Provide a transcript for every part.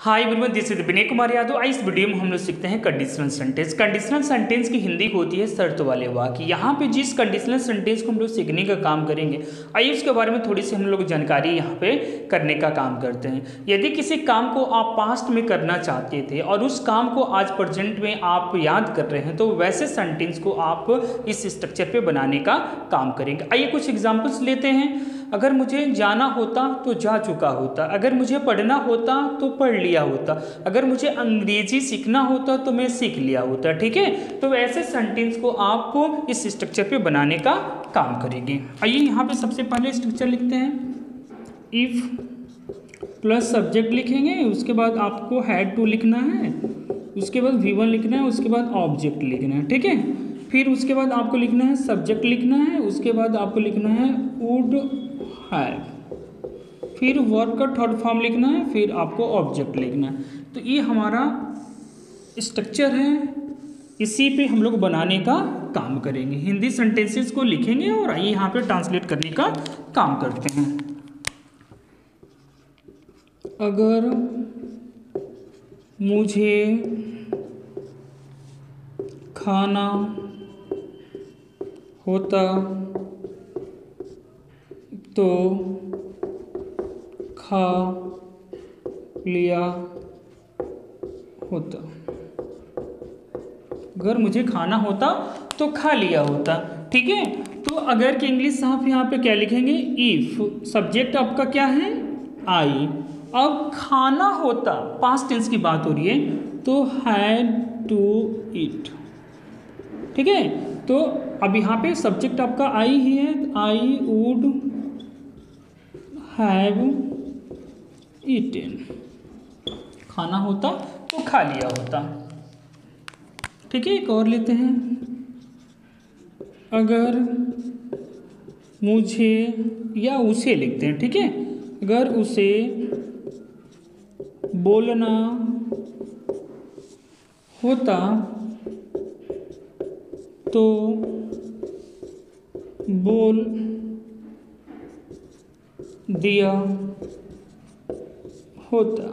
Hi everyone, this is Vinay Kumar Yadav. इस video में हम लोग सीखते हैं कंडीशनल सेंटेंस। कंडीशनल सेंटेंस की हिंदी होती है शर्त वाले वाक्य। यहाँ पे जिस कंडीशनल सेंटेंस को हम लोग सीखने का काम करेंगे, आइए उसके बारे में थोड़ी सी हम लोग जानकारी यहाँ पे करने का काम करते हैं। यदि किसी काम को आप पास्ट में करना चाहते थे और उस काम को आज प्रेजेंट में आप याद कर रहे हैं, तो वैसे सेंटेंस को आप इस स्ट्रक्चर पे बनाने का काम करेंगे। आइए कुछ एग्जाम्पल्स लेते हैं। अगर मुझे जाना होता तो जा चुका होता, अगर मुझे पढ़ना होता तो पढ़ लिया होता, अगर मुझे अंग्रेजी सीखना होता तो मैं सीख लिया होता। ठीक है, तो ऐसे सेंटेंस को आप इस स्ट्रक्चर पे बनाने का काम करेंगे। आइए यहाँ पे सबसे पहले स्ट्रक्चर लिखते हैं। इफ प्लस सब्जेक्ट लिखेंगे, उसके बाद आपको हैड टू लिखना है, उसके बाद V1 लिखना है, उसके बाद ऑब्जेक्ट लिखना है। ठीक है, फिर उसके बाद आपको लिखना है सब्जेक्ट लिखना है, उसके बाद आपको लिखना है वुड हैव, फिर वर्ब का थर्ड फॉर्म लिखना है, फिर आपको ऑब्जेक्ट लिखना है। तो ये हमारा स्ट्रक्चर है, इसी पे हम लोग बनाने का काम करेंगे। हिंदी सेंटेंसेस को लिखेंगे और आइए यहाँ पे ट्रांसलेट करने का काम करते हैं। अगर मुझे खाना होता तो खा लिया होता। अगर मुझे खाना होता तो खा लिया होता। ठीक है, तो अगर की इंग्लिश आप यहाँ पे क्या लिखेंगे? इफ सब्जेक्ट आपका क्या है? आई। अब खाना होता, पास्ट टेंस की बात हो रही है, तो हैड टू ईट। ठीक है, तो अब यहाँ पे सब्जेक्ट आपका आई ही है, आई वुड हैव ईटेन। खाना होता तो खा लिया होता। ठीक है, एक और लेते हैं। अगर मुझे, या उसे लिखते हैं। ठीक है, अगर उसे बोलना होता तो बोल दिया होता।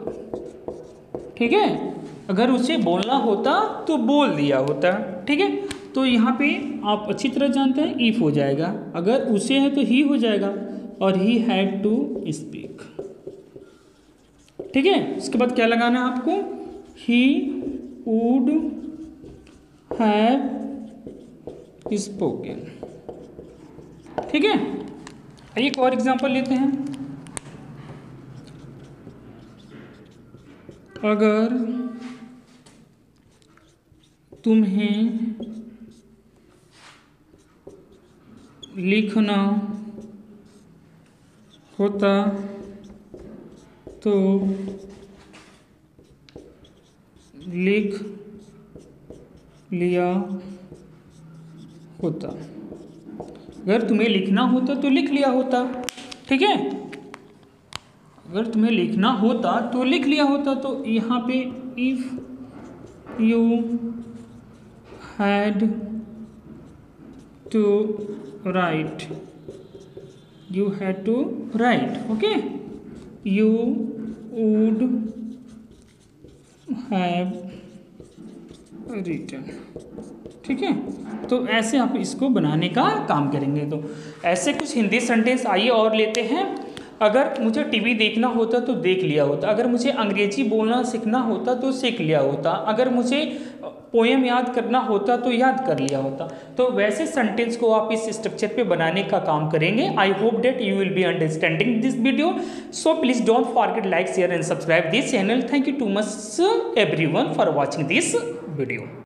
ठीक है, अगर उसे बोलना होता तो बोल दिया होता। ठीक है, तो यहाँ पे आप अच्छी तरह जानते हैं इफ हो जाएगा, अगर उसे है तो ही हो जाएगा, और ही हैड टू स्पीक। ठीक है, उसके बाद क्या लगाना है आपको? He would have spoken. ठीक है, एक और एग्जांपल लेते हैं। अगर तुम्हें लिखना होता तो लिख लिया होता। अगर तुम्हें लिखना होता तो लिख लिया होता। ठीक है, अगर तुम्हें लिखना होता तो लिख लिया होता। तो यहाँ पे if you had to write, you had to write. Okay, you would have written. ठीक है, तो ऐसे आप इसको बनाने का काम करेंगे। तो ऐसे कुछ हिंदी सेंटेंस आइए और लेते हैं। अगर मुझे टीवी देखना होता तो देख लिया होता, अगर मुझे अंग्रेजी बोलना सीखना होता तो सीख लिया होता, अगर मुझे पोएम याद करना होता तो याद कर लिया होता। तो वैसे सेंटेंस को आप इस स्ट्रक्चर पे बनाने का काम करेंगे। I hope that you will be understanding this video. So please don't forget like, share and subscribe this channel. Thank you too much everyone for watching this video.